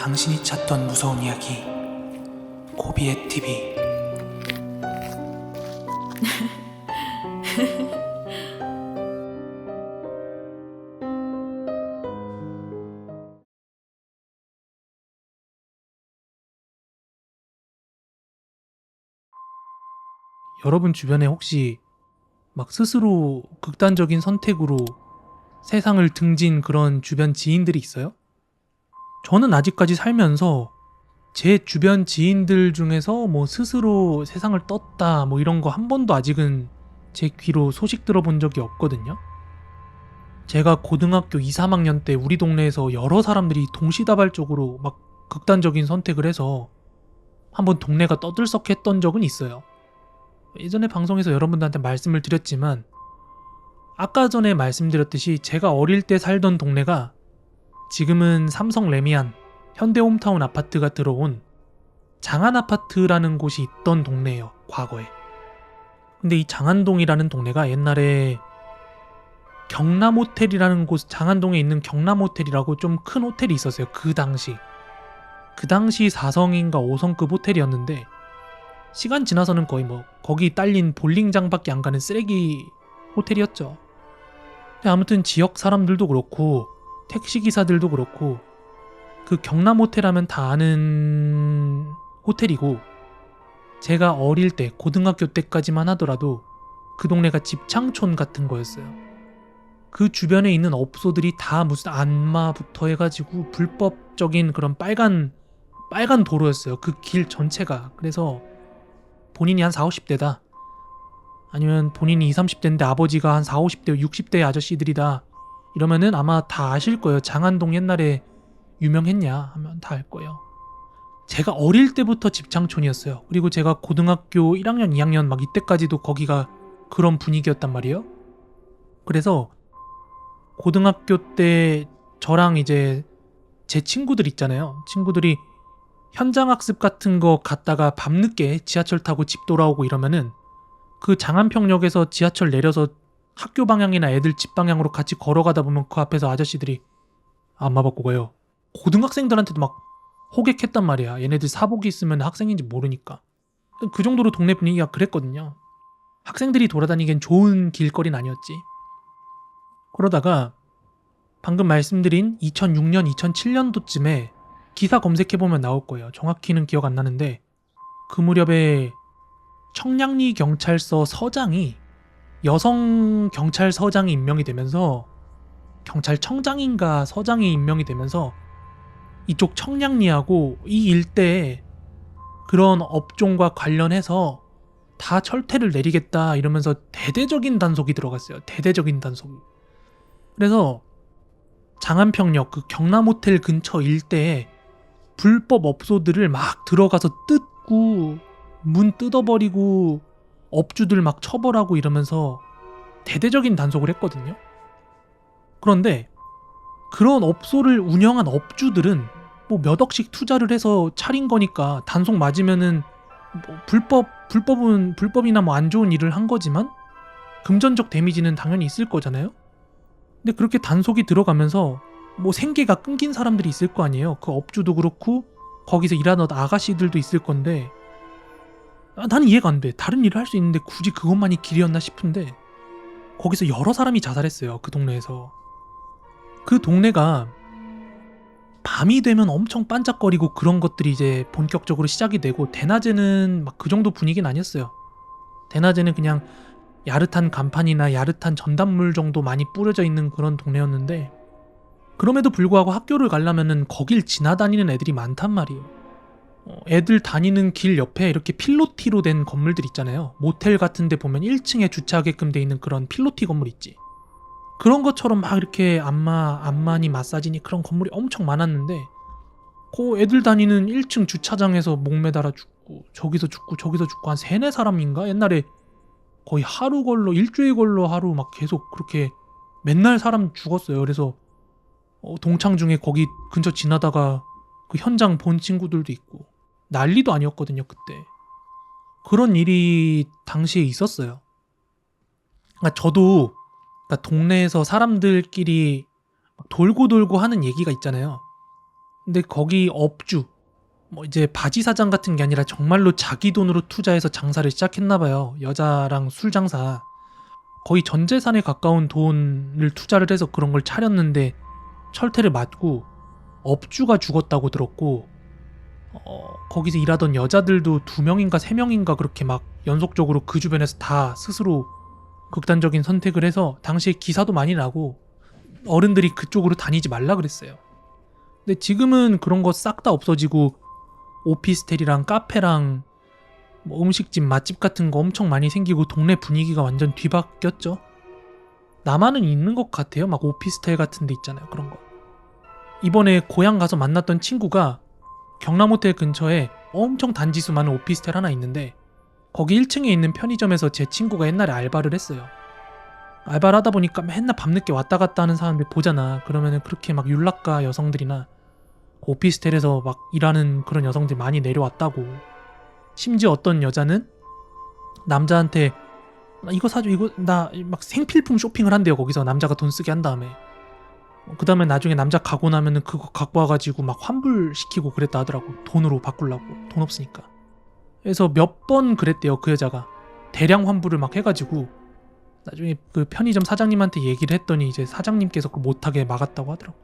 당신이 찾던 무서운 이야기 고비의 TV. 여러분 주변에 혹시 막 스스로 극단적인 선택으로 세상을 등진 그런 주변 지인들이 있어요? 저는 아직까지 살면서 제 주변 지인들 중에서 뭐 스스로 세상을 떴다 뭐 이런 거 한 번도 아직은 제 귀로 소식 들어본 적이 없거든요. 제가 고등학교 2, 3학년 때 우리 동네에서 여러 사람들이 동시다발적으로 막 극단적인 선택을 해서 한번 동네가 떠들썩했던 적은 있어요. 예전에 방송에서 여러분들한테 말씀을 드렸지만 아까 전에 말씀드렸듯이 제가 어릴 때 살던 동네가 지금은 삼성 레미안, 현대홈타운 아파트가 들어온 장안아파트라는 곳이 있던 동네예요, 과거에. 근데 이 장안동이라는 동네가 옛날에 경남호텔이라는 곳, 장안동에 있는 경남호텔이라고 좀 큰 호텔이 있었어요. 그 당시 4성인가 5성급 호텔이었는데 시간 지나서는 거의 뭐 거기 딸린 볼링장밖에 안 가는 쓰레기 호텔이었죠. 근데 아무튼 지역 사람들도 그렇고 택시기사들도 그렇고 그 경남호텔 하면 다 아는 호텔이고, 제가 어릴 때 고등학교 때까지만 하더라도 그 동네가 집창촌 같은 거였어요. 그 주변에 있는 업소들이 다 무슨 안마부터 해가지고 불법적인 그런 빨간 도로였어요. 그 길 전체가. 그래서 본인이 한 40, 50대다 아니면 본인이 20, 30대인데 아버지가 한 40, 50대, 60대 아저씨들이다 이러면은 아마 다 아실 거예요. 장안동 옛날에 유명했냐 하면 다 알 거예요. 제가 어릴 때부터 집창촌이었어요. 그리고 제가 고등학교 1학년, 2학년 막 이때까지도 거기가 그런 분위기였단 말이에요. 그래서 고등학교 때 저랑 이제 제 친구들 있잖아요. 친구들이 현장학습 같은 거 갔다가 밤늦게 지하철 타고 집 돌아오고 이러면은 그 장안평역에서 지하철 내려서 학교 방향이나 애들 집 방향으로 같이 걸어가다 보면 그 앞에서 아저씨들이 안마 받고 가요. 고등학생들한테도 막 호객했단 말이야. 얘네들 사복이 있으면 학생인지 모르니까. 그 정도로 동네 분위기가 그랬거든요. 학생들이 돌아다니기엔 좋은 길거리는 아니었지. 그러다가 방금 말씀드린 2006년, 2007년도쯤에 기사 검색해보면 나올 거예요. 정확히는 기억 안 나는데 그 무렵에 청량리 경찰서 서장이 여성 경찰서장이 임명이 되면서, 경찰청장인가 서장이 임명이 되면서 이쪽 청량리하고 이 일대에 그런 업종과 관련해서 다 철퇴를 내리겠다 이러면서 대대적인 단속이 들어갔어요. 대대적인 단속이. 그래서 장안평역 그 경남호텔 근처 일대에 불법 업소들을 막 들어가서 뜯고 문 뜯어버리고 업주들 막 처벌하고 이러면서 대대적인 단속을 했거든요. 그런데 그런 업소를 운영한 업주들은 뭐 몇 억씩 투자를 해서 차린 거니까 단속 맞으면은 뭐 불법이나 뭐 안 좋은 일을 한 거지만 금전적 데미지는 당연히 있을 거잖아요. 근데 그렇게 단속이 들어가면서 뭐 생계가 끊긴 사람들이 있을 거 아니에요. 그 업주도 그렇고 거기서 일하는 아가씨들도 있을 건데 나는 이해가 안 돼. 다른 일을 할 수 있는데 굳이 그것만이 길이었나 싶은데 거기서 여러 사람이 자살했어요. 그 동네에서. 그 동네가 밤이 되면 엄청 반짝거리고 그런 것들이 이제 본격적으로 시작이 되고, 대낮에는 막 그 정도 분위기는 아니었어요. 대낮에는 그냥 야릇한 간판이나 야릇한 전단물 정도 많이 뿌려져 있는 그런 동네였는데, 그럼에도 불구하고 학교를 가려면은 거길 지나다니는 애들이 많단 말이에요. 애들 다니는 길 옆에 이렇게 필로티로 된 건물들 있잖아요. 모텔 같은 데 보면 1층에 주차하게끔 돼 있는 그런 필로티 건물 있지. 그런 것처럼 막 이렇게 안마니 마사지니 그런 건물이 엄청 많았는데 그 애들 다니는 1층 주차장에서 목매달아 죽고 저기서 죽고 한 3, 4사람인가? 옛날에 거의 하루 걸러 일주일 걸러 하루 막 계속 그렇게 맨날 사람 죽었어요. 그래서 동창 중에 거기 근처 지나다가 그 현장 본 친구들도 있고 난리도 아니었거든요. 그때 그런 일이 당시에 있었어요. 그러니까 저도, 그러니까 동네에서 사람들끼리 돌고 하는 얘기가 있잖아요. 근데 거기 업주, 뭐 이제 바지 사장 같은 게 아니라 정말로 자기 돈으로 투자해서 장사를 시작했나봐요. 여자랑 술 장사. 거의 전 재산에 가까운 돈을 투자를 해서 그런 걸 차렸는데 철퇴를 맞고 업주가 죽었다고 들었고, 거기서 일하던 여자들도 2명인가 3명인가 그렇게 막 연속적으로 그 주변에서 다 스스로 극단적인 선택을 해서 당시에 기사도 많이 나고 어른들이 그쪽으로 다니지 말라 그랬어요. 근데 지금은 그런 거 싹 다 없어지고 오피스텔이랑 카페랑 뭐 음식집, 맛집 같은 거 엄청 많이 생기고 동네 분위기가 완전 뒤바뀌었죠. 남한은 있는 것 같아요. 막 오피스텔 같은 데 있잖아요. 그런 거. 이번에 고향 가서 만났던 친구가 경남호텔 근처에 엄청 단지수 많은 오피스텔 하나 있는데 거기 1층에 있는 편의점에서 제 친구가 옛날에 알바를 했어요. 알바를 하다 보니까 맨날 밤늦게 왔다 갔다 하는 사람들 보잖아. 그러면은 그렇게 막 윤락가 여성들이나 오피스텔에서 막 일하는 그런 여성들이 많이 내려왔다고. 심지어 어떤 여자는 남자한테 나 이거 사줘, 이거 나 막 생필품 쇼핑을 한대요. 거기서 남자가 돈 쓰게 한 다음에 그 다음에 나중에 남자 가고 나면은 그거 갖고 와가지고 막 환불시키고 그랬다 하더라고. 돈으로 바꾸려고. 돈 없으니까. 그래서 몇 번 그랬대요. 그 여자가 대량 환불을 막 해가지고 나중에 그 편의점 사장님한테 얘기를 했더니 이제 사장님께서 그 못하게 막았다고 하더라고.